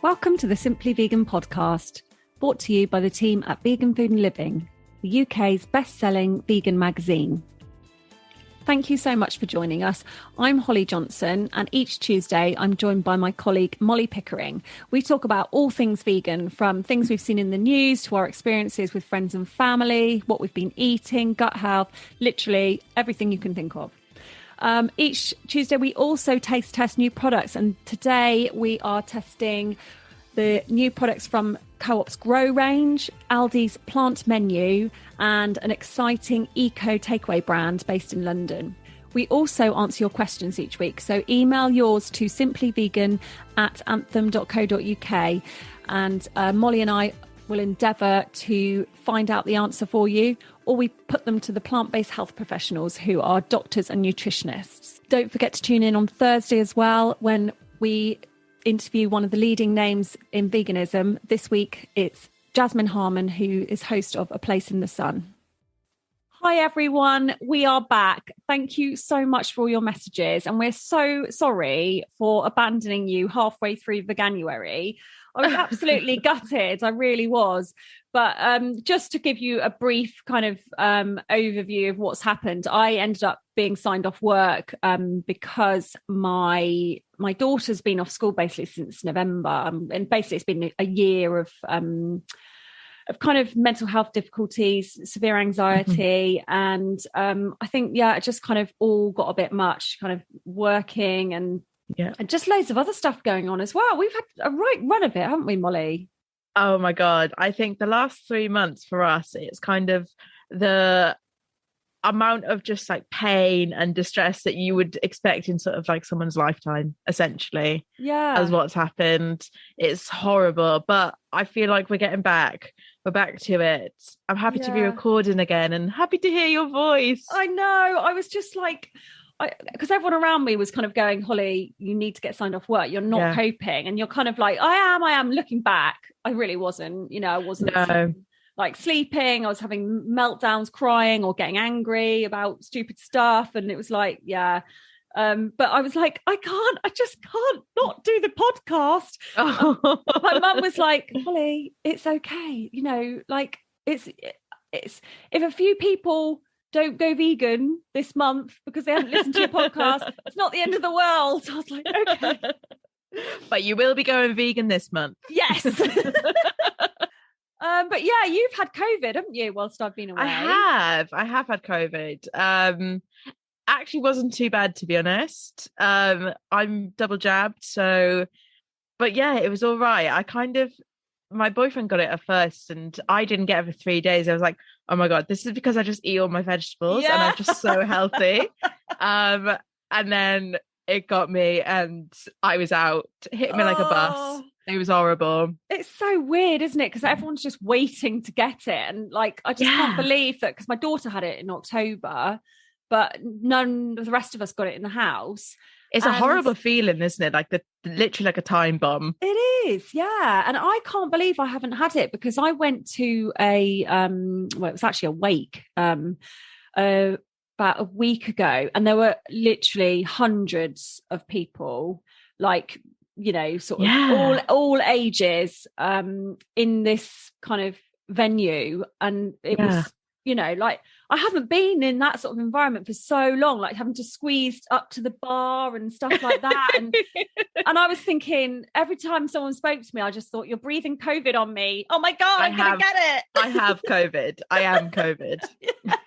Welcome to the Simply Vegan podcast, brought to you by the team at Vegan Food and Living, the UK's best-selling vegan magazine. Thank you so much for joining us. I'm Holly Johnson, and each Tuesday I'm joined by my colleague Molly Pickering. We talk about all things vegan, from things we've seen in the news to our experiences with friends and family, what we've been eating, gut health, literally everything you can think of. Each Tuesday we also taste test new products, and today we are testing the new products from Co-op's Grow range, ALDI's plant menu, and an exciting eco takeaway brand based in London. We also answer your questions each week, so email yours to simplyvegan@anthem.co.uk, and Molly and I will endeavour to find out the answer for you, or we put them to the plant-based health professionals who are doctors and nutritionists. Don't forget to tune in on Thursday as well, when we interview one of the leading names in veganism. This week it's Jasmine Harman, who is host of A Place in the Sun. Hi everyone, we are back. Thank you so much for all your messages, and we're so sorry for abandoning you halfway through Veganuary. I was absolutely gutted, I really was. But just to give you a brief kind of overview of what's happened, I ended up being signed off work because my daughter's been off school basically since November, and basically it's been a year of kind of mental health difficulties, severe anxiety, and I think it just kind of all got a bit much, kind of working and just loads of other stuff going on as well. We've had a right run of it, haven't we, Molly? Oh my God. I think the last 3 months for us, it's kind of the amount of just like pain and distress that you would expect in sort of like someone's lifetime, essentially. Yeah. As what's happened. It's horrible, but I feel like we're getting back. We're back to it. I'm happy to be recording again and happy to hear your voice. I know. I was just like, because everyone around me was kind of going, Holly, you need to get signed off work. You're not coping. And you're kind of like, I am. Looking back, I really wasn't. I wasn't like sleeping. I was having meltdowns, crying or getting angry about stupid stuff. And it was like, but I was like, I just can't not do the podcast. My mum was like, Holly, it's okay. Like it's if a few people don't go vegan this month because they haven't listened to your podcast, it's not the end of the world. So I was like, okay. But you will be going vegan this month. Yes. But yeah, you've had COVID, haven't you, whilst I've been away? I have had COVID. Actually wasn't too bad, to be honest. I'm double jabbed, so but yeah, it was all right. My boyfriend got it at first and I didn't get it for 3 days. I was like, oh my God, this is because I just eat all my vegetables and I'm just so healthy. And then it got me and I was out, hit me like a bus. It was horrible. It's so weird, isn't it? Because everyone's just waiting to get it. And like, I just can't believe that, because my daughter had it in October, but none of the rest of us got it in the house. It's a horrible feeling, isn't it? Like literally like a time bomb. It is, yeah. And I can't believe I haven't had it, because I went to it was actually a wake about a week ago, and there were literally hundreds of people, like, sort of all ages in this kind of venue. And it was, like, I haven't been in that sort of environment for so long, like having to squeeze up to the bar and stuff like that. And I was thinking, every time someone spoke to me, I just thought, you're breathing COVID on me. Oh my God, I'm going to get it. I have COVID. I am COVID. But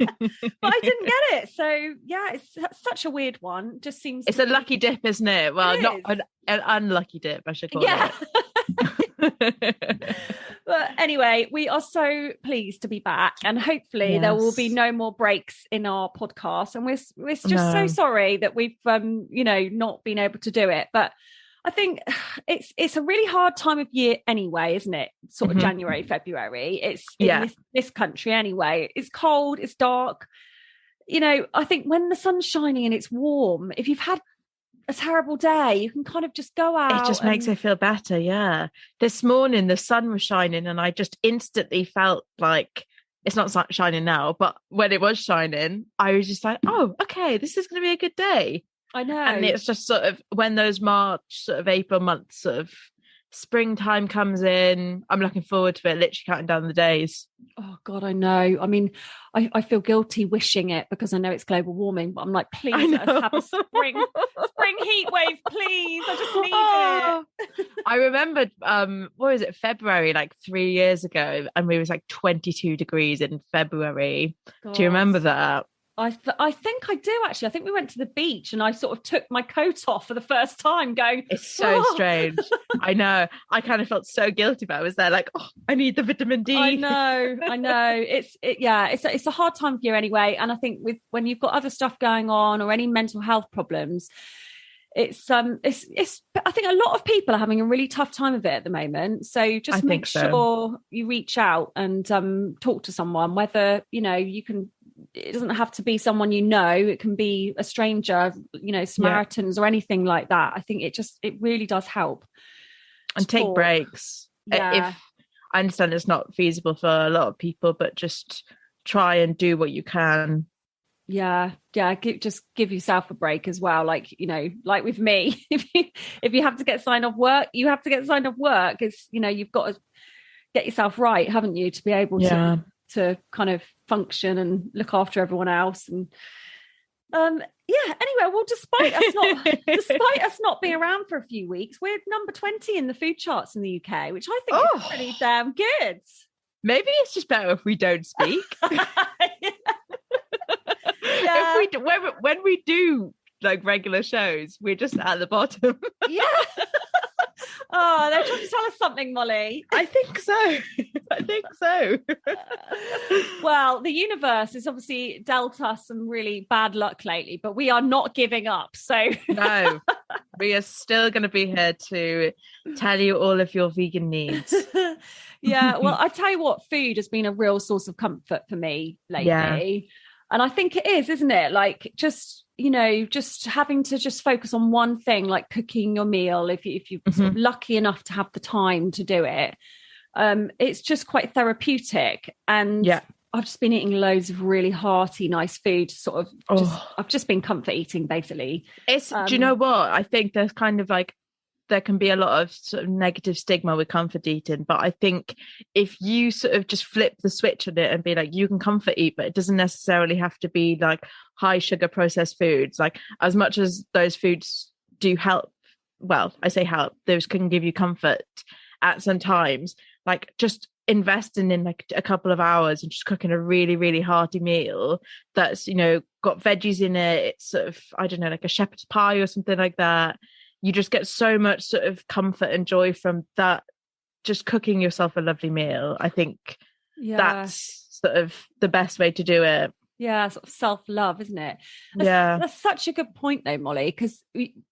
I didn't get it. So yeah, it's such a weird one. Just seems it's a lucky dip, isn't it? Well, not an unlucky dip, I should call it. But anyway, we are so pleased to be back, and hopefully there will be no more breaks in our podcast. And we're just so sorry that we've not been able to do it. But I think it's a really hard time of year anyway, isn't it? Sort of January, February. It's in this country anyway. It's cold, it's dark. I think when the sun's shining and it's warm, if you've had a terrible day, you can kind of just go out. It just makes it feel better. Yeah. This morning the sun was shining and I just instantly felt like, it's not shining now, but when it was shining, I was just like, oh, okay, this is going to be a good day. I know. And it's just sort of when those March, sort of April months sort of springtime comes in. I'm looking forward to it, literally counting down the days. Oh God, I know. I mean, I feel guilty wishing it because I know it's global warming, but I'm like, please let us have a spring heat wave, please. I just need it. I remembered, what was it, February, like 3 years ago, and we was like 22 degrees in February. God. Do you remember that? I think I do actually. I think we went to the beach and I sort of took my coat off for the first time going, it's so strange. I know. I kind of felt so guilty about it. I was there like, oh, I need the vitamin D. I know. It's a hard time for you anyway. And I think when you've got other stuff going on or any mental health problems, it's I think a lot of people are having a really tough time of it at the moment. So just make sure you reach out and talk to someone, whether, you can. It doesn't have to be someone it can be a stranger, Samaritans or anything like that. I think it really does help. And take breaks. If I understand it's not feasible for a lot of people, but just try and do what you can. Just give yourself a break as well, like with me. if you have to get signed off work, you have to get signed off work. It's you've got to get yourself right, haven't you, to be able to kind of function and look after everyone else. And anyway, well, despite us not being around for a few weeks, we're number 20 in the food charts in the UK, which I think is pretty damn good. Maybe it's just better if we don't speak. When we do like regular shows, we're just at the bottom. Oh, they're trying to tell us something, Molly. I think so. Well, the universe has obviously dealt us some really bad luck lately, but we are not giving up. So no, we are still going to be here to tell you all of your vegan needs. Well, I tell you what, food has been a real source of comfort for me lately. Yeah. And I think it is, isn't it? Like just having to just focus on one thing, like cooking your meal, if you're sort of lucky enough to have the time to do it. It's just quite therapeutic. And I've just been eating loads of really hearty, nice food, I've just been comfort eating, basically. Do you know what? I think there's kind of like, there can be a lot of sort of negative stigma with comfort eating, but I think if you sort of just flip the switch on it and be like, you can comfort eat, but it doesn't necessarily have to be like high sugar processed foods. Like as much as those foods do help, well, I say help, those can give you comfort at some times, like just investing in like a couple of hours and just cooking a really, really hearty meal that's, got veggies in it. It's sort of, I don't know, like a shepherd's pie or something like that. You just get so much sort of comfort and joy from that, just cooking yourself a lovely meal. I think that's sort of the best way to do it. Yeah, sort of self-love, isn't it? That's such a good point though, Molly, because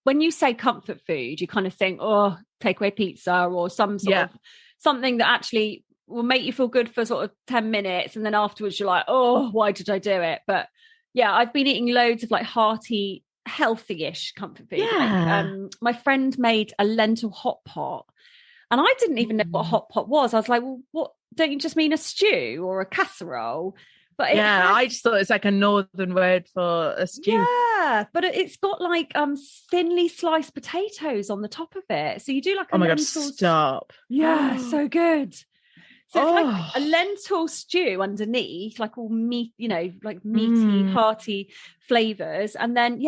when you say comfort food, you kind of think, takeaway pizza or some sort of something that actually will make you feel good for sort of 10 minutes. And then afterwards you're like, why did I do it? But I've been eating loads of like hearty, healthy-ish comfort food. My friend made a lentil hot pot and I didn't even know what a hot pot was. I was like, well, what, don't you just mean a stew or a casserole? But I just thought it's like a northern word for a stew. But it's got like thinly sliced potatoes on the top of it, so you do like a my god, stop. So good. So it's like a lentil stew underneath, like all meat, like meaty, hearty flavors. And then,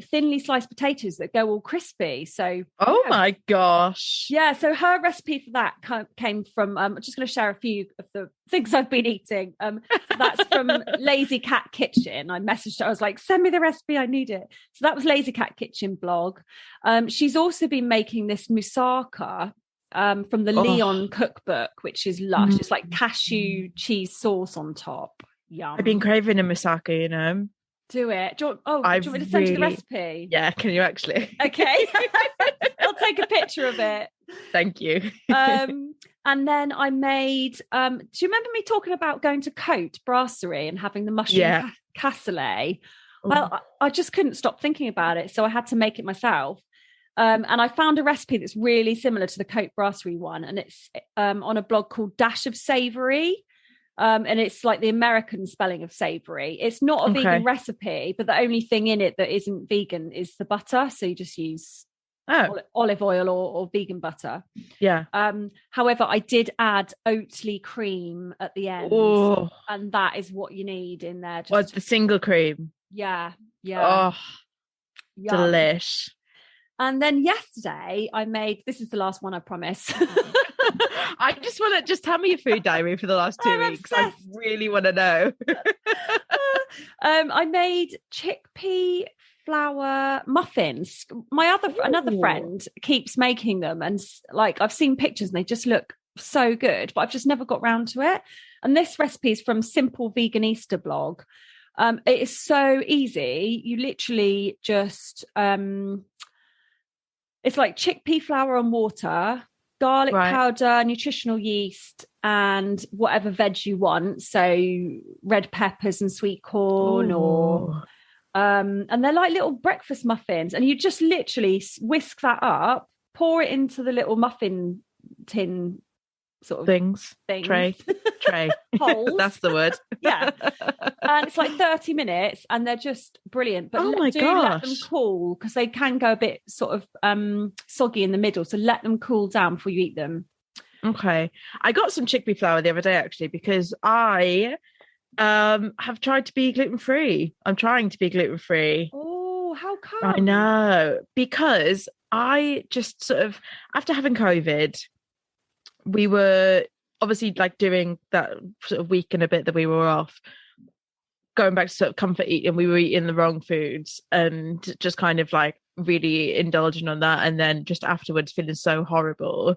thinly sliced potatoes that go all crispy. So, my gosh. Yeah. So her recipe for that came from, I'm just going to share a few of the things I've been eating. So that's from Lazy Cat Kitchen. I messaged her. I was like, send me the recipe. I need it. So that was Lazy Cat Kitchen blog. She's also been making this moussaka. From the Leon cookbook, which is lush. It's like cashew cheese sauce on top. Yum. I've been craving a moussaka, Do it. Do you want me to send you the recipe? Yeah, can you actually? Okay. I'll take a picture of it. Thank you. And then I made, do you remember me talking about going to Cote Brasserie and having the mushroom cassoulet? Well, I just couldn't stop thinking about it. So I had to make it myself. And I found a recipe that's really similar to the Cote Brasserie one. And it's on a blog called Dash of Savory. And it's like the American spelling of savory. It's not a vegan recipe, but the only thing in it that isn't vegan is the butter. So you just use Oh, olive oil or vegan butter. yeah. However, I did add Oatly cream at the end, Oh, and that is what you need in there. what's the single cream? Yeah, Oh, yum. delish. And then yesterday I made, this is the last one, I promise. I just want to just tell me your food diary for the last 2 weeks. Obsessed. I really want to know. I made chickpea flour muffins. Another friend keeps making them, and like I've seen pictures and they just look so good, but I've just never got round to it. And this recipe is from Simple Veganista blog. It is so easy. You literally just it's like chickpea flour and water, garlic powder, nutritional yeast, and whatever veg you want. So red peppers and sweet corn, and they're like little breakfast muffins. And you just literally whisk that up, pour it into the little muffin tin sort of things. Tray. Holes. That's the word. Yeah. And it's like 30 minutes and they're just brilliant. But let them cool, because they can go a bit sort of soggy in the middle. So let them cool down before you eat them. Okay. I got some chickpea flour the other day, actually, because I have tried to be gluten-free. I'm trying to be gluten-free. Oh, how come? I know. Because I just sort of, after having COVID, we were obviously like doing that sort of week and a bit that we were off, going back to sort of comfort eating. We were eating the wrong foods and just kind of like really indulging on that. And then just afterwards feeling so horrible.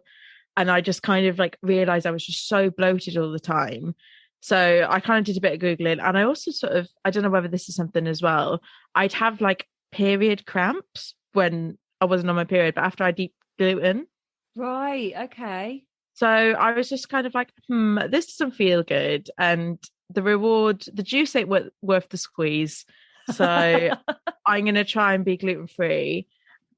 And I just kind of like realized I was just so bloated all the time. So I kind of did a bit of Googling. And I also sort of, I don't know whether this is something as well, I'd have like period cramps when I wasn't on my period, but after I'd eat gluten. Right. Okay. So I was just kind of like, this doesn't feel good. And the juice ain't worth the squeeze. So I'm going to try and be gluten-free.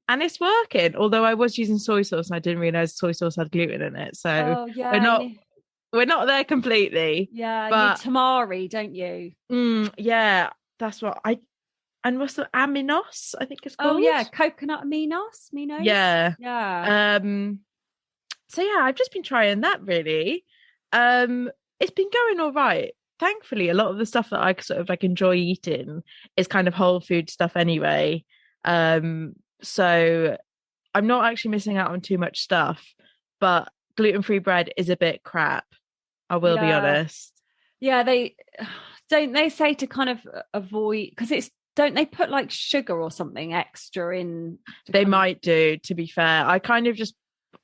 And it's working. Although I was using soy sauce and I didn't realize soy sauce had gluten in it. So we're not there completely. Yeah, but you need tamari, don't you? Yeah, that's what and what's the aminos, I think it's called. Oh yeah, coconut aminos. Yeah. Yeah. So yeah, I've just been trying that really. It's been going all right. Thankfully, a lot of the stuff that I sort of like enjoy eating is kind of whole food stuff anyway. So I'm not actually missing out on too much stuff, but gluten-free bread is a bit crap. I will be honest. Yeah, they say to kind of avoid, because don't they put like sugar or something extra in? They might do, to be fair.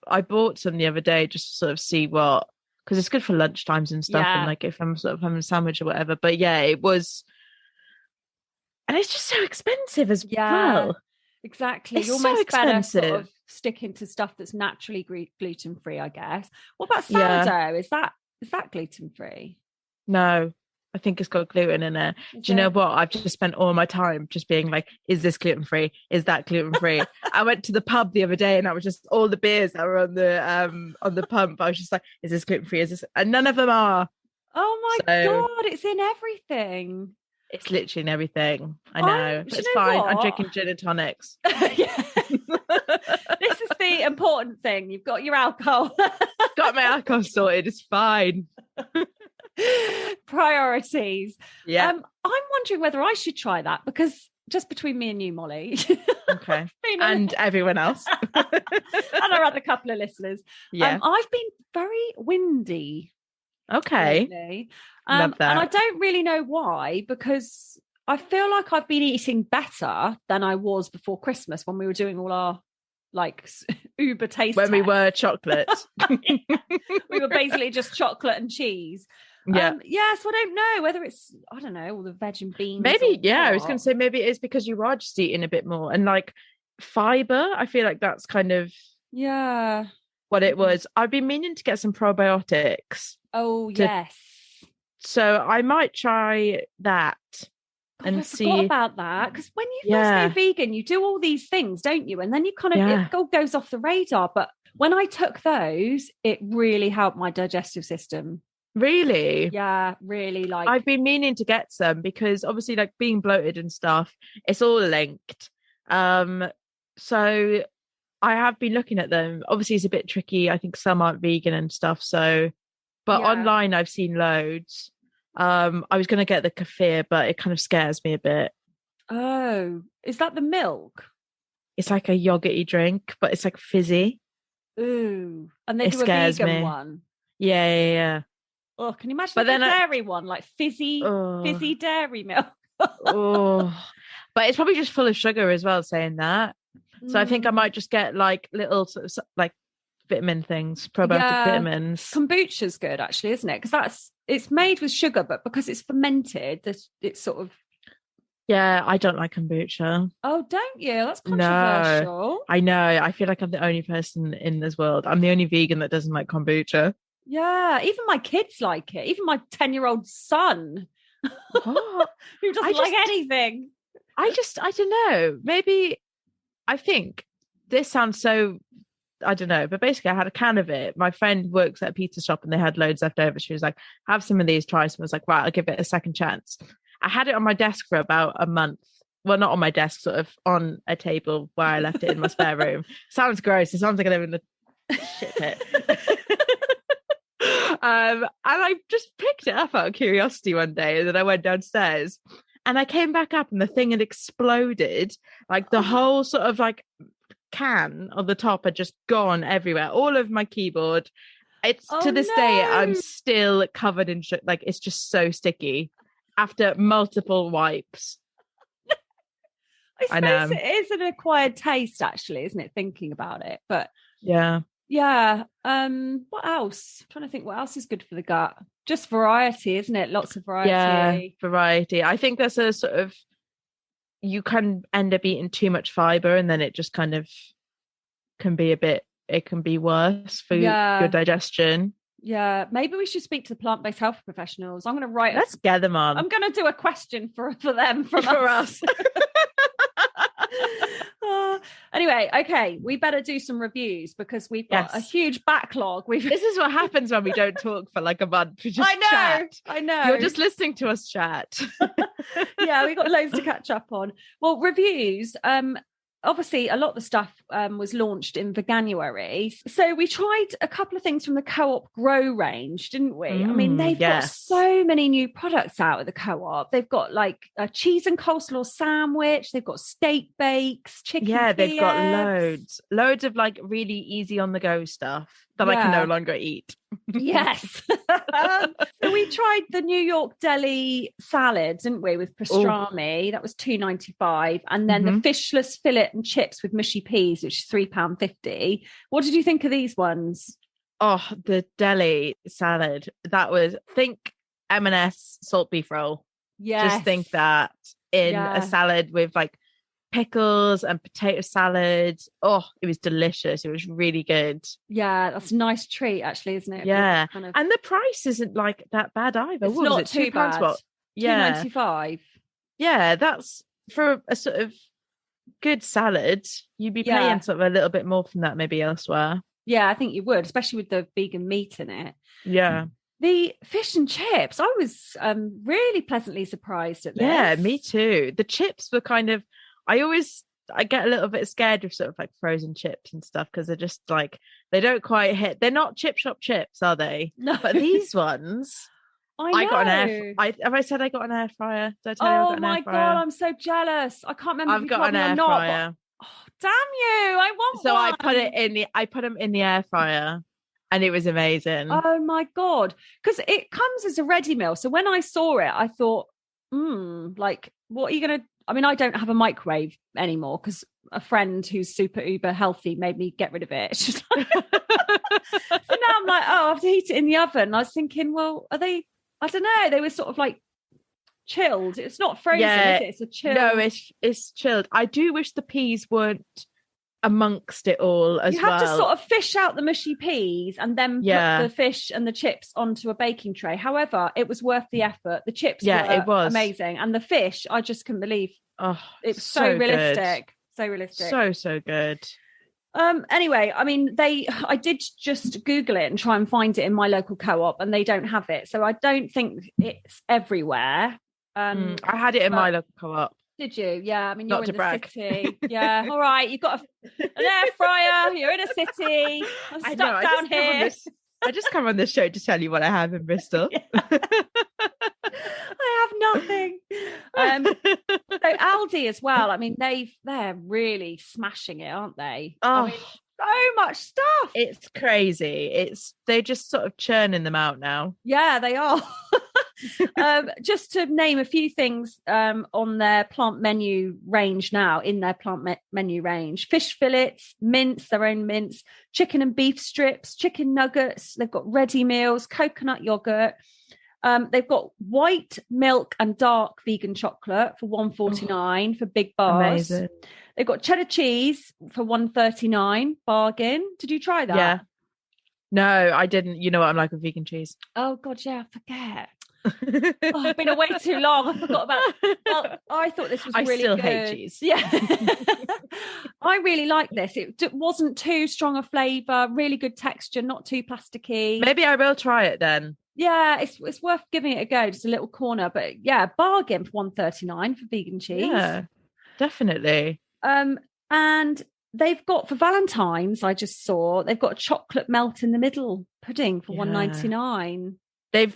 I bought some the other day just to sort of see what, because it's good for lunchtimes and stuff, and like if I'm sort of having a sandwich or whatever. But yeah, it was, and it's just so expensive as well. Exactly. It's You're so almost expensive. better sort of sticking to stuff that's naturally gluten-free, I guess. What about sourdough? Is that gluten-free? No, I think it's got gluten in it. Do you know what? I've just spent all my time just being like, is this gluten-free? Is that gluten-free? I went to the pub the other day and I was just, all the beers that were on the pump, I was just like, is this gluten-free? Is this? And none of them are. Oh my God, it's in everything. It's literally in everything. I know. It's fine. I'm drinking gin and tonics. This is the important thing. You've got your alcohol. Got my alcohol sorted. It's fine. Priorities. Yeah. I'm wondering whether I should try that, because just between me and you, Molly. Okay. And everyone else. And our other couple of listeners. Yeah. I've been very windy. Okay. Lately. Love that. And I don't really know why, because I feel like I've been eating better than I was before Christmas when we were doing all our like Uber taste when tests. We were chocolate. We were basically just chocolate and cheese. Yeah. So I don't know whether it's, I don't know, all the veg and beans. Maybe, I was going to say maybe it is because you are just eating a bit more, and like fiber, I feel like that's kind of what it was. I've been meaning to get some probiotics. Oh, yes. So I might try that. God, I forgot about that, because when you first go vegan, you do all these things, don't you? And then you kind of it all goes off the radar. But when I took those, it really helped my digestive system. Really? Yeah, really. Like I've been meaning to get some, because obviously like being bloated and stuff, it's all linked. So I have been looking at them. Obviously, it's a bit tricky. I think some aren't vegan and stuff. So, but Yeah. online, I've seen loads. I was going to get the kefir, but it kind of scares me a bit. Oh, is that the milk? It's like a yogurty drink, but it's like fizzy. Ooh, and they It do a scares vegan me. one. Yeah, yeah, yeah. Oh, can you imagine But like then a dairy one, like fizzy oh, dairy milk? oh, but it's probably just full of sugar as well. Saying that, so I think I might just get like little sort of like vitamin things, probiotic Yeah, vitamins. kombucha's good actually, isn't it? Because it's made with sugar, but because it's fermented, it's sort of. Yeah, I don't like kombucha. Oh, don't you? That's No, controversial. I know. I feel like I'm the only person in this world. I'm the only vegan that doesn't like kombucha. Yeah, even my kids like it. Even my 10-year-old son, What? who doesn't like anything. I don't know. Maybe I think this sounds so, I don't know, but basically I had a can of it. My friend works at a pizza shop and they had loads left over. She was like, have some of these, try some. I was like, right, I'll give it a second chance. I had it on my desk for about a month. Well, not on my desk, sort of on a table where I left it in my spare room. Sounds gross. It sounds like I live in a shit pit. And I just picked it up out of curiosity one day, and then I went downstairs and I came back up and the thing had exploded. Like the whole sort of like can on the top had just gone everywhere, all over my keyboard. It's to this day, I'm still covered in shit. Like it's just so sticky after multiple wipes. I suppose it is an acquired taste, actually, isn't it? Thinking about it, but yeah. What else? I'm trying to think what else is good for the gut. Just variety, isn't it? Lots of variety. Yeah, variety. I think there's a sort of, you can end up eating too much fiber and then it just kind of can be it can be worse for your digestion. Yeah, maybe we should speak to the plant-based health professionals. I'm going to write. Let's get them on. I'm going to do a question for them from us. Anyway, okay, we better do some reviews because we've got a huge backlog. This is what happens when we don't talk for like a month. We just chat. I know. You're just listening to us chat. Yeah, we got loads to catch up on. Well, reviews. Obviously, a lot of the stuff was launched in Veganuary. So we tried a couple of things from the Co-op Grow range, didn't we? I mean, they've got so many new products out at the Co-op. They've got like a cheese and coleslaw sandwich. They've got steak bakes, chicken Kiev. They've got loads of like really easy on the go stuff that I can no longer eat. Yes. So we tried the New York deli salad, didn't we, with pastrami? That was $2.95, and then the fishless fillet and chips with mushy peas, which is £3.50. What did you think of these ones? Oh, the deli salad. That was, think M&S salt beef roll. Yes. Just think that in a salad with like pickles and potato salad. Oh, it was delicious. It was really good. Yeah, that's a nice treat, actually, isn't it? Yeah, and the price isn't like that bad either. It's not too bad. What? Yeah, $2.95. Yeah, that's for a sort of good salad. You'd be paying sort of a little bit more from that maybe elsewhere. Yeah, I think you would, especially with the vegan meat in it. Yeah. The fish and chips, I was really pleasantly surprised at this. Yeah, me too. The chips were kind of, I get a little bit scared with sort of like frozen chips and stuff because they're just like, they don't quite hit. They're not chip shop chips, are they? No. But these ones, I got an have I said I got an air fryer? Did I tell you I got an air fryer? Oh my God, I'm so jealous. I can't remember if you got an air fryer. But, damn you, I want so one. I put them in the air fryer and it was amazing. Oh my God. Because it comes as a ready meal. So when I saw it, I thought, like, what are you going to, I mean, I don't have a microwave anymore because a friend who's super uber healthy made me get rid of it. It's just like, so now I'm like, I have to heat it in the oven. I was thinking, well, are they, I don't know, they were sort of like chilled. It's not frozen, is it? It's a chill. No, it's chilled. I do wish the peas weren't amongst it all as well. You have to sort of fish out the mushy peas and then put the fish and the chips onto a baking tray. However, it was worth the effort. The chips were it was amazing. And the fish, I just couldn't believe. Oh, it's so realistic. Good. So realistic. So good. Anyway, I mean, I did just Google it and try and find it in my local co-op and they don't have it. So I don't think it's everywhere. I had it in my local co-op. Did you? Yeah. I mean, you're Not to in the brag. city. Yeah. All right. You've got an air fryer. You're in a city. I'm I stuck know. down here. I just come on this show to tell you what I have in Bristol. Yeah. I have nothing. So Aldi as well. I mean, they're really smashing it, aren't they? Oh, I mean, so much stuff. it's crazy. They're just sort of churning them out now. Yeah, they are. Just to name a few things on their plant menu range now, in their plant menu range: fish fillets, mince, their own mince, chicken and beef strips, chicken nuggets. They've got ready meals, coconut yogurt. They've got white milk and dark vegan chocolate for $1.49 for big bars. Amazing. They've got cheddar cheese for $1.39, bargain. Did you try that? Yeah. No, I didn't. You know what I'm like with vegan cheese. Oh God, yeah, I forget. I've been away too long. I forgot about. Well, I thought this was really good. I still hate cheese. Yeah, I really like this. It wasn't too strong a flavour. Really good texture, not too plasticky. Maybe I will try it then. Yeah, it's worth giving it a go. Just a little corner, but yeah, bargain for $1.39 for vegan cheese. Yeah, definitely. And they've got, for Valentine's, I just saw they've got a chocolate melt in the middle pudding for $1.99. They've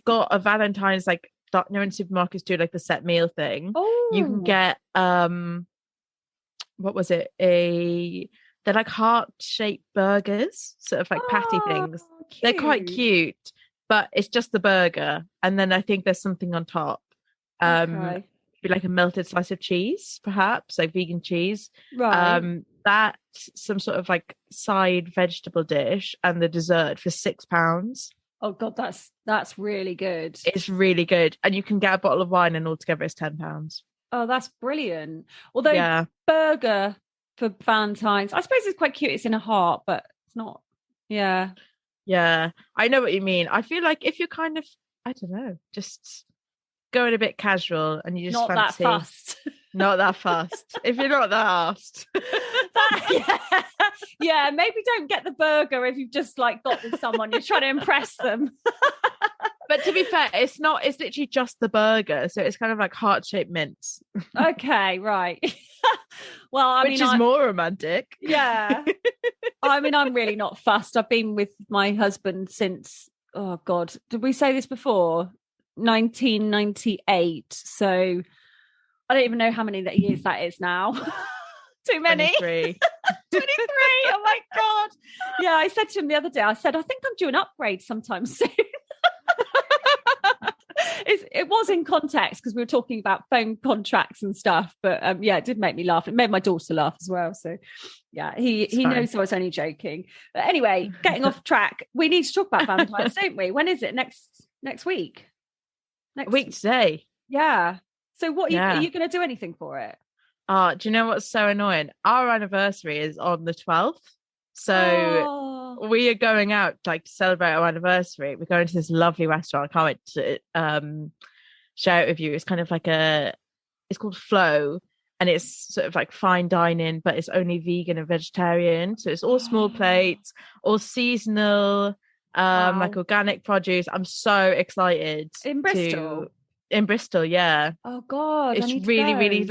got a Valentine's, like, you know, when supermarkets do like the set meal thing. Oh, you can get what was it? They're like heart-shaped burgers, sort of like patty things. cute. They're quite cute, but it's just the burger, and then I think there's something on top. Okay. Be like a melted slice of cheese, perhaps, like vegan cheese. Right. That's some sort of like side vegetable dish, and the dessert for £6. Oh God, that's really good. It's really good, and you can get a bottle of wine, and altogether it's £10. Oh, that's brilliant. Although burger for Valentine's, I suppose it's quite cute. It's in a heart, but it's not. Yeah. Yeah, I know what you mean. I feel like if you're kind of, I don't know, just going a bit casual, and you just not fancy, that fast. Not that fast. If you're not that asked. Yeah, maybe don't get the burger if you've just like got with someone, you're trying to impress them. But to be fair, it's literally just the burger, so it's kind of like heart-shaped mince. Okay, right. Well, which is more romantic. Yeah. I mean, I'm really not fussed. I've been with my husband since, oh God, did we say this before? 1998. So I don't even know how many years that is now. Too many. 23. 23. Oh my God. Yeah, I said to him the other day, I said, I think I'm due an upgrade sometime soon. It was in context because we were talking about phone contracts and stuff, but yeah, it did make me laugh. It made my daughter laugh as well. So yeah, he knows I was only joking. But anyway, getting off track, we need to talk about Valentine's, don't we? When is it? Next week? Next week today. Yeah. So what are you going to do anything for it? Do you know what's so annoying? Our anniversary is on the 12th. So we are going out to celebrate our anniversary. We're going to this lovely restaurant. I can't wait to share it with you. It's kind of like it's called Flow, and it's sort of like fine dining, but it's only vegan and vegetarian. So it's all small plates, all seasonal, like organic produce. I'm so excited. In Bristol? In Bristol, yeah. Oh God, it's really really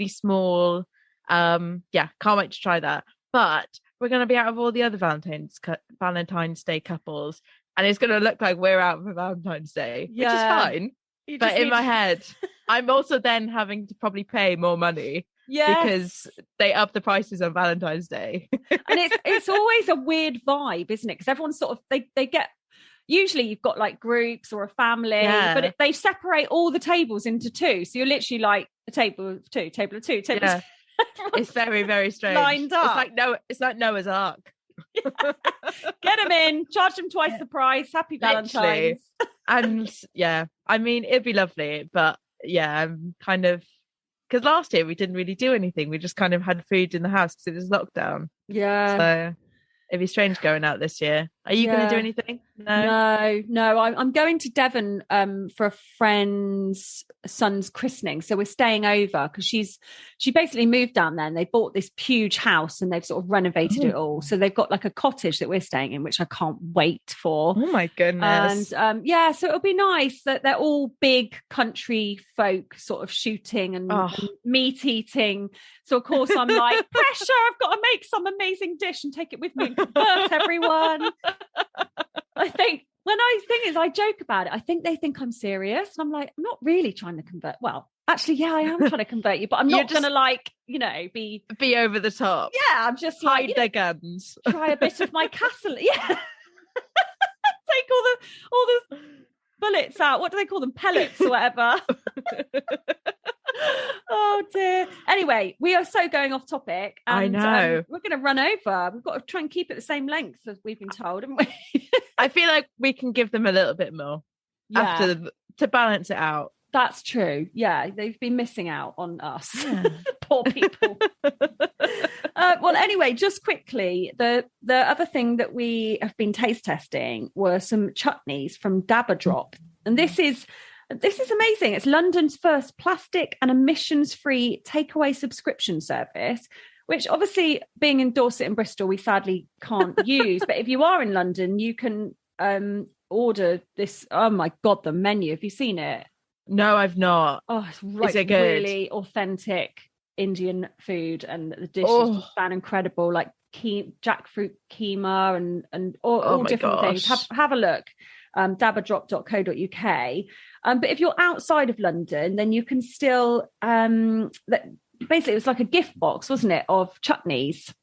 small. Can't wait to try that. But we're going to be out of all the other Valentine's Day couples, and it's going to look like we're out for Valentine's Day, which is fine. But in my head, I'm also then having to probably pay more money because they up the prices on Valentine's Day. And it's always a weird vibe, isn't it? Because everyone's sort of they get. Usually you've got like groups or a family, but they separate all the tables into two. So you're literally like a table of two, table of two, table of two. It's very, very strange. Lined up. It's like Noah's Ark. Get them in, charge them twice the price. Happy Valentine's. And I mean, it'd be lovely, but I'm kind of, because last year we didn't really do anything. We just kind of had food in the house because it was lockdown. Yeah. So it'd be strange going out this year. Are you going to do anything? No. I'm going to Devon for a friend's son's christening. So we're staying over because she basically moved down there and they bought this huge house and they've sort of renovated it all. So they've got like a cottage that we're staying in, which I can't wait for. Oh my goodness. And so it'll be nice that they're all big country folk sort of shooting and meat eating. So of course I'm like, pressure, I've got to make some amazing dish and take it with me and convert everyone. I think I joke about it. I think they think I'm serious. And I'm like, I'm not really trying to convert. Well, actually, yeah, I am trying to convert you, but I'm not going to be over the top. Yeah, I'm just hide their guns. Try a bit of my castle. Yeah. Take all the bullets out. What do they call them? Pellets or whatever. Oh dear. Anyway, we are so going off topic. And, I know. We're going to run over. We've got to try and keep it the same length as we've been told, haven't we? I feel like we can give them a little bit more to balance it out. That's true. Yeah, they've been missing out on us. Yeah. Poor people. Well, anyway, just quickly, the other thing that we have been taste testing were some chutneys from DabbaDrop. And this is amazing. It's London's first plastic and emissions-free takeaway subscription service, which obviously being in Dorset and Bristol, we sadly can't use. But if you are in London, you can order this. Oh my God, the menu. Have you seen it? No, I've not. Oh, it's like really authentic Indian food, and the dishes just sound incredible, like jackfruit keema and all different things. Have a look. dabbadrop.co.uk. But if you're outside of London, then you can still basically it was like a gift box, wasn't it, of chutneys.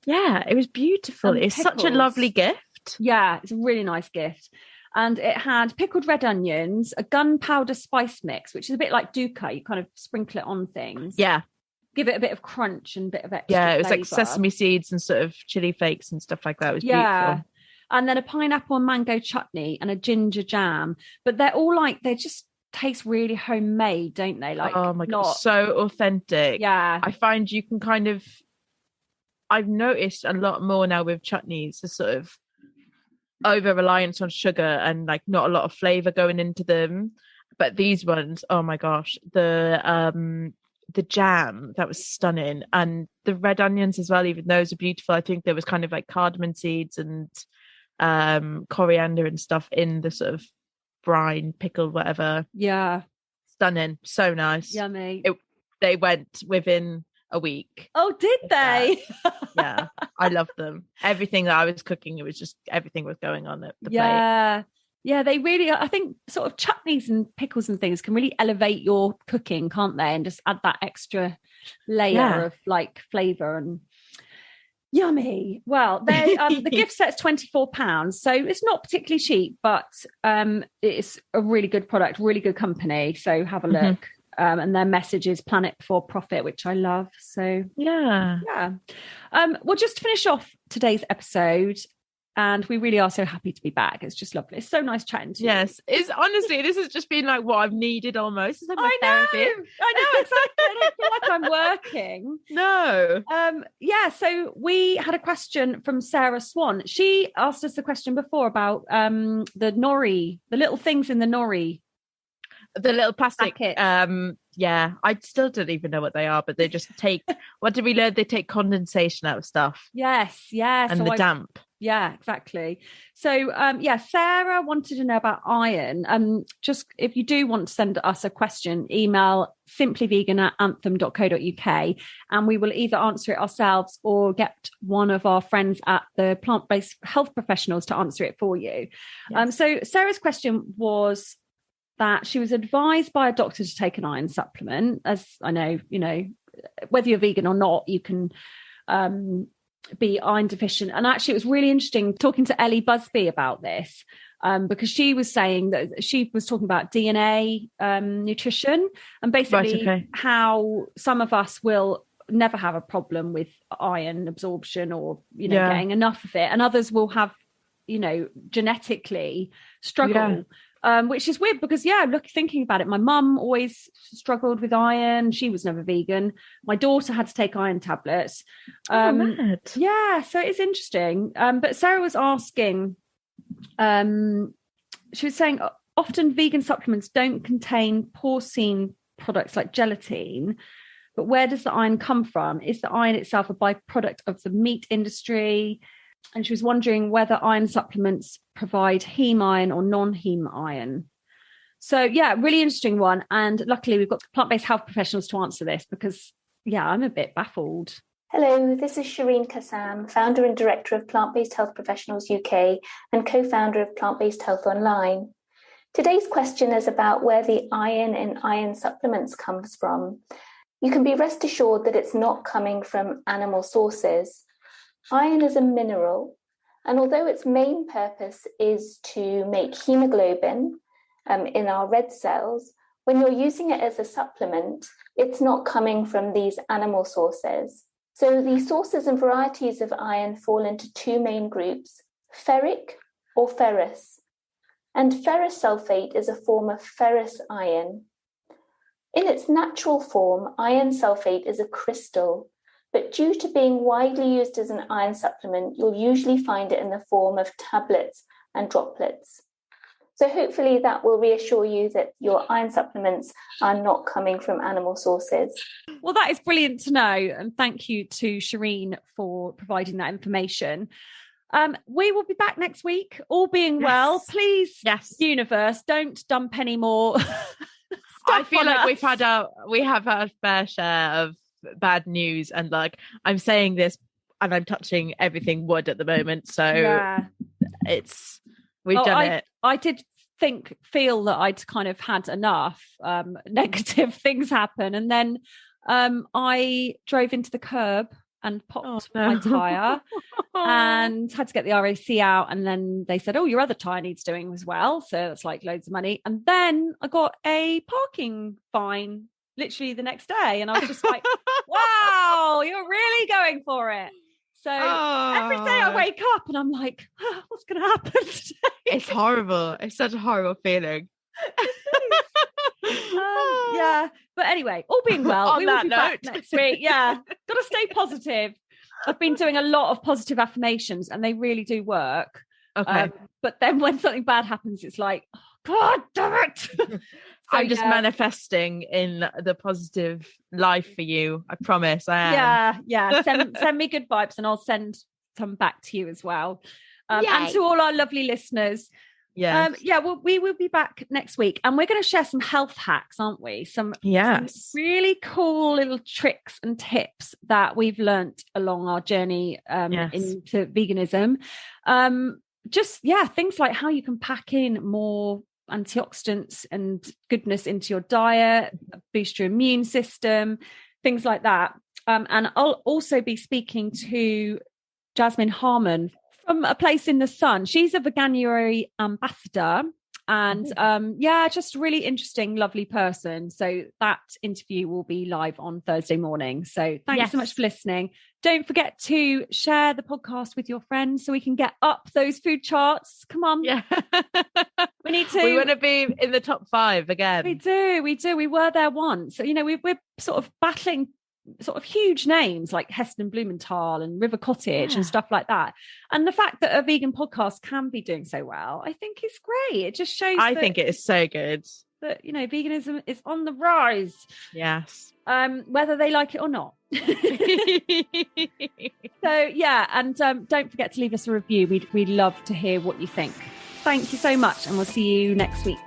Yeah, it was beautiful. It's such a lovely gift. Yeah, it's a really nice gift. And it had pickled red onions, a gunpowder spice mix, which is a bit like dukkha. You kind of sprinkle it on things. Yeah. Give it a bit of crunch and a bit of extra Yeah, it was flavour. like sesame seeds and sort of chili flakes and stuff like that. It was beautiful. And then a pineapple and mango chutney and a ginger jam. But they're all like, they just taste really homemade, don't they? Like, oh my God, so authentic. Yeah. I find you can kind of, I've noticed a lot more now with chutneys, the sort of over reliance on sugar and like not a lot of flavor going into them. But these ones, oh my gosh, the jam, that was stunning. And the red onions as well, even those are beautiful. I think there was kind of like cardamom seeds and coriander and stuff in the sort of brine, pickle, whatever. Yeah. Stunning. So nice. Yummy. They went within a week. Oh, did they? Yeah. I loved them. Everything that I was cooking, it was just everything was going on at the plate. Yeah, they really, I think sort of chutneys and pickles and things can really elevate your cooking, can't they? And just add that extra layer of like flavour and yummy. Well, the gift set's £24, so it's not particularly cheap, but it's a really good product, really good company. So have a look. And their message is Planet Before Profit, which I love. So yeah. Well, just to finish off today's episode, and we really are so happy to be back. It's just lovely. It's so nice chatting to you. Yes, it's honestly, this has just been like what I've needed almost. It's like my therapy. I know, exactly. I don't feel like I'm working. No. So we had a question from Sarah Swan. She asked us the question before about the nori, the little things in the nori. The little plastic packets. I still don't even know what they are, but they just take what did we learn? They take condensation out of stuff. Yes. And the damp. Yeah, exactly. So Sarah wanted to know about iron. Just if you do want to send us a question, email simplyvegan@anthem.co.uk and we will either answer it ourselves or get one of our friends at the plant-based health professionals to answer it for you. Yes. So Sarah's question was that she was advised by a doctor to take an iron supplement. As I know, whether you're vegan or not, you can be iron deficient. And actually, it was really interesting talking to Ellie Busby about this because she was saying that she was talking about DNA nutrition and basically how some of us will never have a problem with iron absorption or, getting enough of it. And others will have, genetically struggle which is weird because, thinking about it, my mum always struggled with iron. She was never vegan. My daughter had to take iron tablets. Mad. Yeah, so it's interesting. But Sarah was asking, she was saying often vegan supplements don't contain porcine products like gelatin, but where does the iron come from? Is the iron itself a byproduct of the meat industry? And she was wondering whether iron supplements provide heme iron or non-heme iron. So, really interesting one. And luckily, we've got plant-based health professionals to answer this because, I'm a bit baffled. Hello, this is Shireen Kassam, founder and director of Plant-Based Health Professionals UK and co-founder of Plant-Based Health Online. Today's question is about where the iron in iron supplements comes from. You can be rest assured that it's not coming from animal sources. Iron is a mineral, and although its main purpose is to make hemoglobin in our red cells, when you're using it as a supplement, it's not coming from these animal sources. So the sources and varieties of iron fall into two main groups, ferric or ferrous. And ferrous sulfate is a form of ferrous iron. In its natural form, iron sulfate is a crystal, but due to being widely used as an iron supplement, you'll usually find it in the form of tablets and droplets. So hopefully that will reassure you that your iron supplements are not coming from animal sources. Well, that is brilliant to know. And thank you to Shireen for providing that information. We will be back next week, all being well. Please, universe, don't dump any more. I feel like we have our fair share of bad news, and I'm saying this and I'm touching everything wood at the moment, so we've done it. I did feel that I'd kind of had enough negative things happen, and then I drove into the curb and popped my tyre and had to get the RAC out, and then they said, your other tyre needs doing as well, so that's loads of money. And then I got a parking fine literally the next day, and I was just like, wow, you're really going for it. So every day I wake up and I'm like, what's going to happen today? It's horrible. It's such a horrible feeling. But anyway, all being well, we will be back next week. Got to stay positive. I've been doing a lot of positive affirmations and they really do work. Okay. But then when something bad happens, it's like, oh, God damn it. I'm just manifesting in the positive life for you. I promise I am. Send me good vibes and I'll send some back to you as well. And to all our lovely listeners. We will be back next week, and we're going to share some health hacks, aren't we? Some really cool little tricks and tips that we've learnt along our journey into veganism. Things like how you can pack in more antioxidants and goodness into your diet, boost your immune system, things like that. And I'll also be speaking to Jasmine Harman from A Place in the Sun. She's a Veganuary ambassador and just really interesting, lovely person. So that interview will be live on Thursday morning. So thanks so much for listening. Don't forget to share the podcast with your friends so we can get up those food charts. Come on. Yeah. We need to. We want to be in the top 5 again. We do. We were there once. So, we're sort of battling sort of huge names like Heston Blumenthal and River Cottage and stuff like that. And the fact that a vegan podcast can be doing so well, I think is great. It just shows I think it is so good. That, veganism is on the rise. Yes. Whether they like it or not. And don't forget to leave us a review. We'd love to hear what you think. Thank you so much, and we'll see you next week.